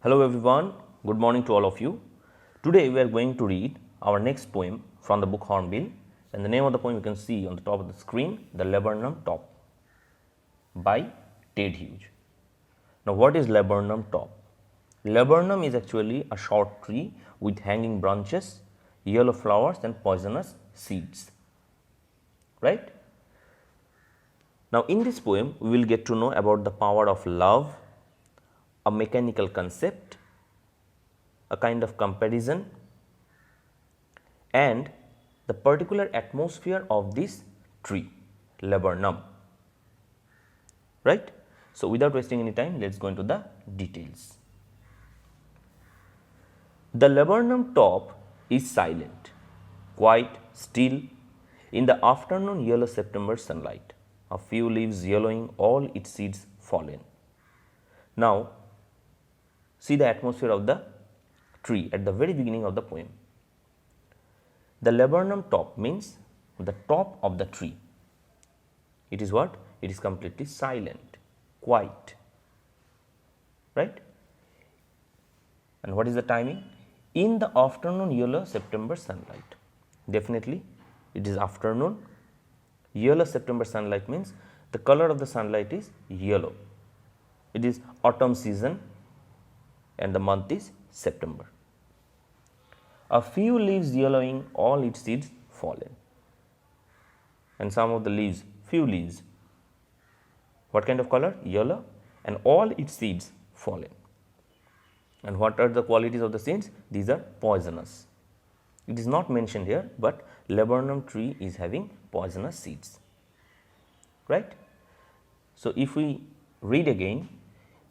Hello everyone, good morning to all of you. Today we are going to read our next poem from the book Hornbill, and the name of the poem you can see on the top of the screen, The Laburnum Top by Ted Hughes. Now what is laburnum top? Laburnum is actually a short tree with hanging branches, yellow flowers and poisonous seeds. Right? Now in this poem we will get to know about the power of love, a mechanical concept, a kind of comparison, and the particular atmosphere of this tree, laburnum. Right? So, without wasting any time, let us go into the details. The laburnum top is silent, quite still in the afternoon yellow September sunlight, a few leaves yellowing, all its seeds fallen. Now, see the atmosphere of the tree at the very beginning of the poem. The laburnum top means the top of the tree. It is what? It is completely silent, quiet, right? And what is the timing? In the afternoon yellow September sunlight. Definitely it is afternoon. Yellow September sunlight means the color of the sunlight is yellow. It is autumn season and the month is September. A few leaves yellowing, all its seeds fallen. And some of the leaves, few leaves, what kind of color? Yellow, and all its seeds fallen. And what are the qualities of the seeds? These are poisonous. It is not mentioned here, but laburnum tree is having poisonous seeds, right? So, if we read again,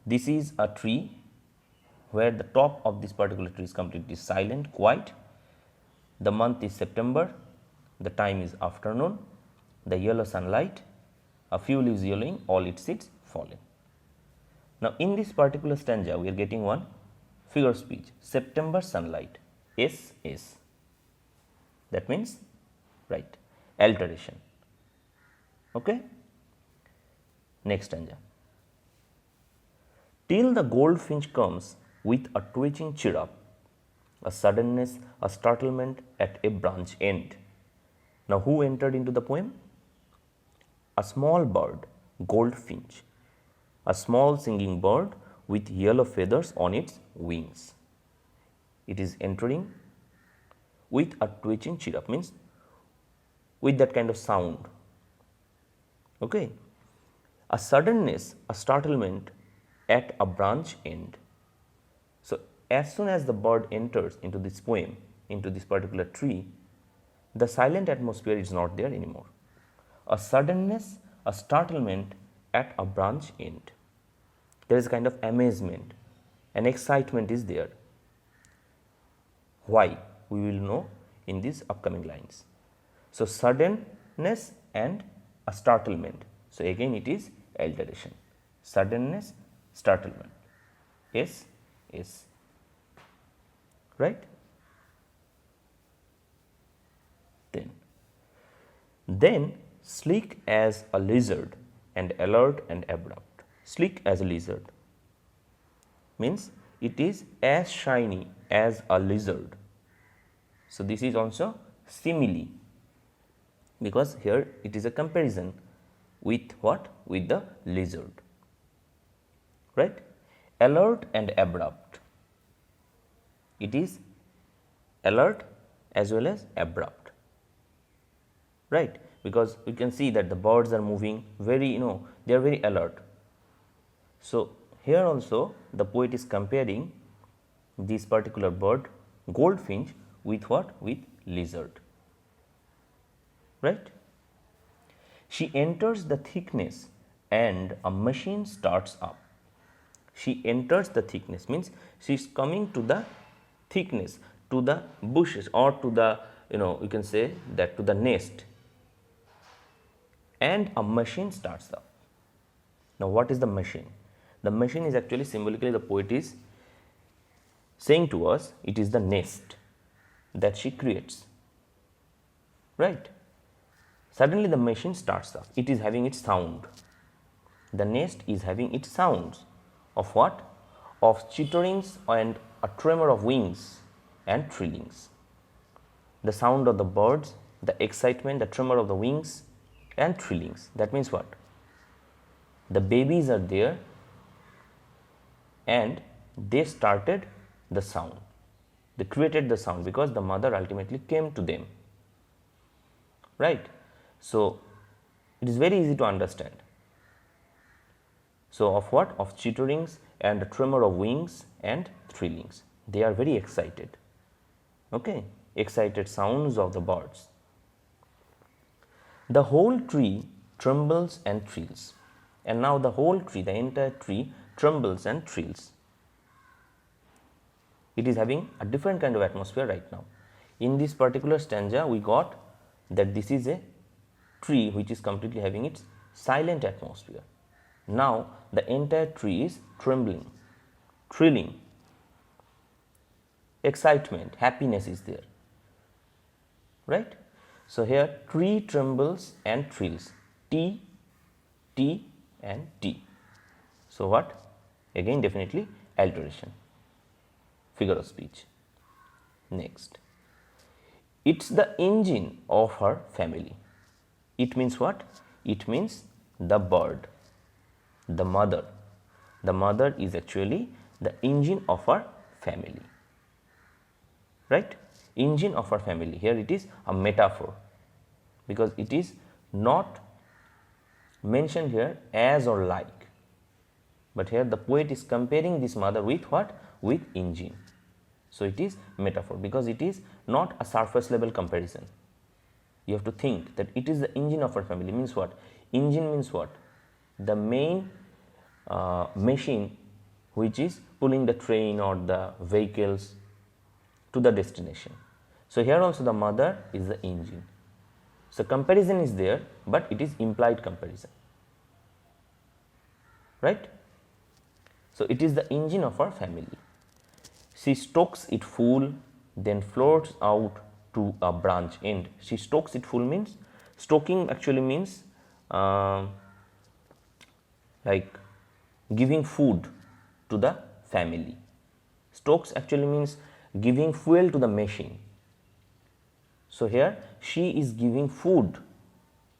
this is a tree where the top of this particular tree is completely silent, quiet. The month is September, the time is afternoon, the yellow sunlight, a few leaves yellowing, all its seeds fallen. Now, in this particular stanza, we are getting one figure of speech, September sunlight, SS. That means, right, alteration. Okay. Next stanza. Till the goldfinch comes with a twitching chirrup, a suddenness, a startlement at a branch end. Now, who entered into the poem? A small bird, goldfinch, a small singing bird with yellow feathers on its wings. It is entering with a twitching chirrup, means with that kind of sound. Okay. A suddenness, a startlement at a branch end. So, as soon as the bird enters into this poem, into this particular tree, the silent atmosphere is not there anymore. A suddenness, a startlement at a branch end. There is a kind of amazement, an excitement is there. Why? We will know in these upcoming lines. So, suddenness and a startlement. So, again it is alteration. Suddenness, startlement. Yes, yes. Right? Then sleek as a lizard and alert and abrupt. Sleek as a lizard means it is as shiny as a lizard. So, this is also simile, because here it is a comparison with what? With the lizard, right? Alert and abrupt. It is alert as well as abrupt, right? Because we can see that the birds are moving very, they are very alert. So, here also the poet is comparing this particular bird, goldfinch, with what? With lizard, right? She enters the thickness and a machine starts up. She enters the thickness means she is coming to the thickness, to the bushes, or to the, you can say that to the nest, and a machine starts up. Now, what is the machine? The machine is actually symbolically, the poet is saying to us, it is the nest that she creates, right? Suddenly the machine starts up, it is having its sound. The nest is having its sounds of what? of chitterings and a tremor of wings and trillings. The sound of the birds, the excitement, the tremor of the wings and trillings. That means what? The babies are there and they started the sound. They created the sound because the mother ultimately came to them. Right? So, it is very easy to understand. So, of what? Of chitterings and the tremor of wings and trillings. They are very excited. Okay? Excited sounds of the birds. The whole tree trembles and trills. And now the whole tree, the entire tree trembles and trills. It is having a different kind of atmosphere right now. In this particular stanza, we got that this is a tree which is completely having its silent atmosphere. Now, the entire tree is trembling, trilling, excitement, happiness is there, right? So, here tree trembles and trills, T, T and T. So, what? Again definitely alteration, figure of speech. Next, it's the engine of her family. It means what? It means the bird, the mother. The mother is actually the engine of her family, right? Engine of her family. Here it is a metaphor because it is not mentioned here as or like, but here the poet is comparing this mother with what? With engine. So, it is metaphor because it is not a surface level comparison. You have to think that it is the engine of our family. Means what? Engine means what? The main machine which is pulling the train or the vehicles to the destination. So, here also the mother is the engine. So, comparison is there, but it is implied comparison, right? So, it is the engine of our family. She stokes it full, then floats out to a branch end. She stokes it full means, stoking actually means like giving food to the family. Stokes actually means giving fuel to the machine. So, here she is giving food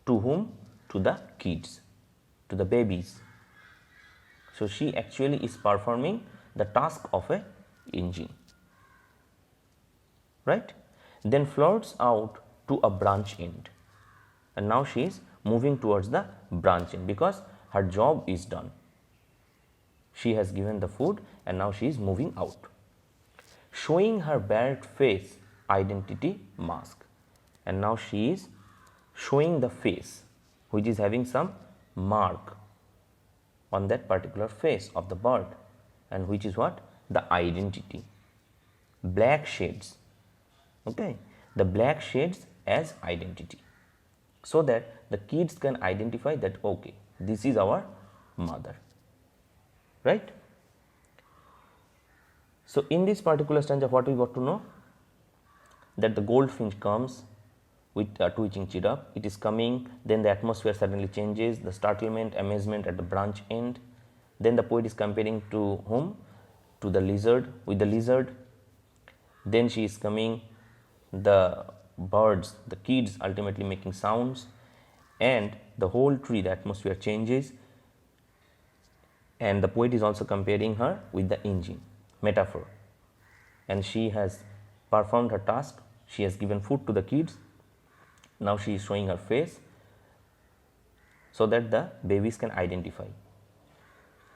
to whom? To the kids, to the babies. So, she actually is performing the task of a engine, right? Then floats out to a branch end, and now she is moving towards the branch end because her job is done. She has given the food and now she is moving out, showing her bared face, identity mask, and now she is showing the face which is having some mark on that particular face of the bird, and which is what? The identity, black shades, okay, the black shades as identity, so that the kids can identify that okay, this is our mother, right? So, in this particular stanza what we got to know? That the goldfinch comes with a twitching chirrup, it is coming, then the atmosphere suddenly changes, the startlement, amazement at the branch end, then the poet is comparing to whom? To the lizard, with the lizard, then she is coming, the birds, the kids ultimately making sounds, and the whole tree, the atmosphere changes, and the poet is also comparing her with the engine, metaphor, and she has performed her task, she has given food to the kids, now she is showing her face so that the babies can identify,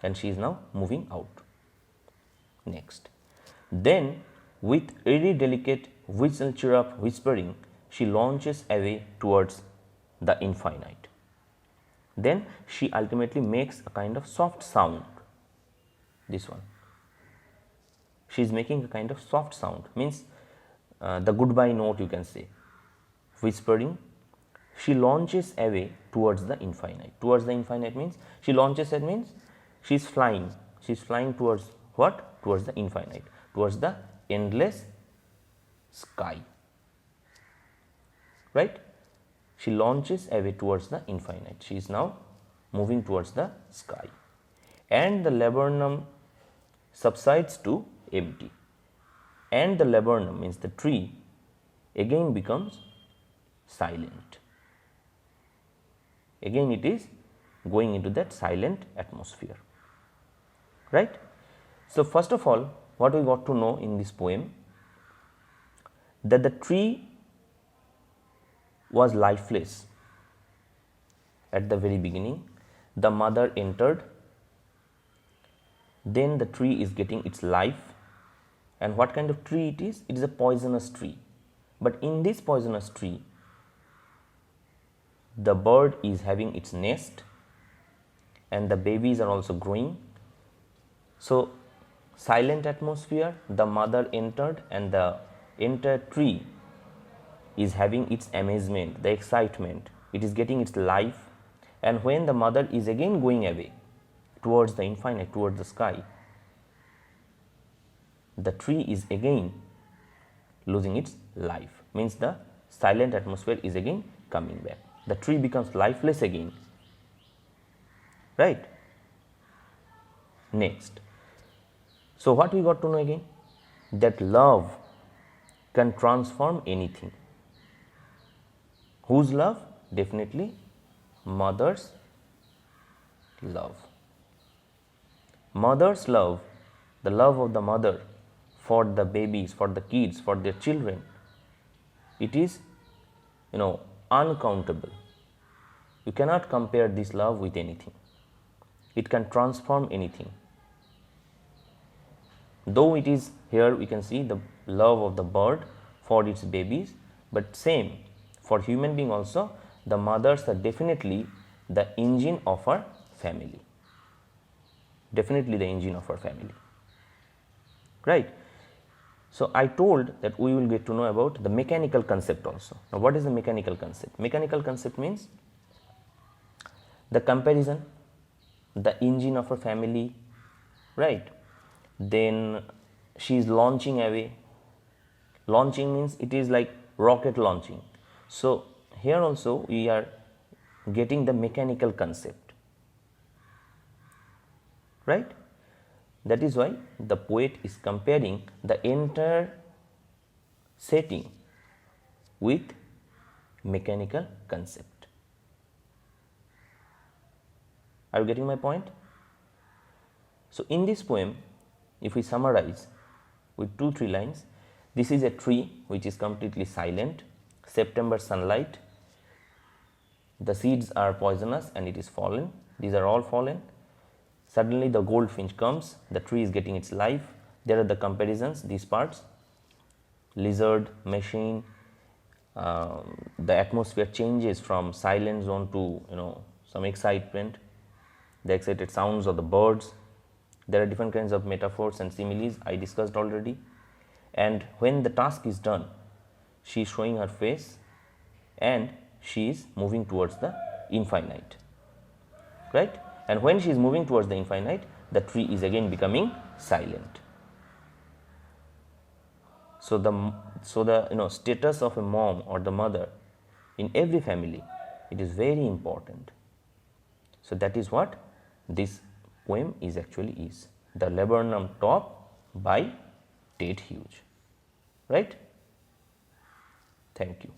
and she is now moving out. Next, then with airy delicate whistle chirrup whispering, she launches away towards the infinite. Then she ultimately makes a kind of soft sound, this one. She is making a kind of soft sound, means the goodbye note you can say, whispering. She launches away towards the infinite. Towards the infinite means she launches, it means she is flying. She is flying towards what? Towards the infinite, towards the endless sky, right? She launches away towards the infinite. She is now moving towards the sky, and the laburnum subsides to empty, and the laburnum, means the tree, again becomes silent. Again it is going into that silent atmosphere, right. So, first of all, what we got to know in this poem, that the tree was lifeless at the very beginning. The mother entered, then the tree is getting its life. And what kind of tree it is? It is a poisonous tree. But in this poisonous tree, the bird is having its nest and the babies are also growing. So, silent atmosphere, the mother entered, and the entire tree is having its amazement, the excitement, it is getting its life. And when the mother is again going away towards the infinite, towards the sky, the tree is again losing its life, means the silent atmosphere is again coming back. The tree becomes lifeless again, right. Next, so what we got to know again? That love can transform anything. Whose love? Definitely mother's love. Mother's love, the love of the mother for the babies, for the kids, for their children, it is, uncountable. You cannot compare this love with anything. It can transform anything. Though it is here we can see the love of the bird for its babies, but same for human being also, the mothers are definitely the engine of our family. Definitely the engine of our family, right. So, I told that we will get to know about the mechanical concept also. Now, what is the mechanical concept? Mechanical concept means the comparison, the engine of her family, right. Then she is launching away. Launching means it is like rocket launching. So, here also we are getting the mechanical concept, right. That is why the poet is comparing the entire setting with mechanical concept. Are you getting my point? So, in this poem, if we summarize with 2-3 lines, this is a tree which is completely silent, September sunlight, the seeds are poisonous and it is fallen, these are all fallen. Suddenly the goldfinch comes, the tree is getting its life. There are the comparisons, these parts, lizard, machine, the atmosphere changes from silent zone to some excitement, the excited sounds of the birds. There are different kinds of metaphors and similes I discussed already. And when the task is done, she is showing her face and she is moving towards the infinite, right. And when she is moving towards the infinite, the tree is again becoming silent. So, the status of a mom or the mother in every family, it is very important. So, that is what this poem is actually is, the Laburnum Top by Ted Hughes, right. Thank you.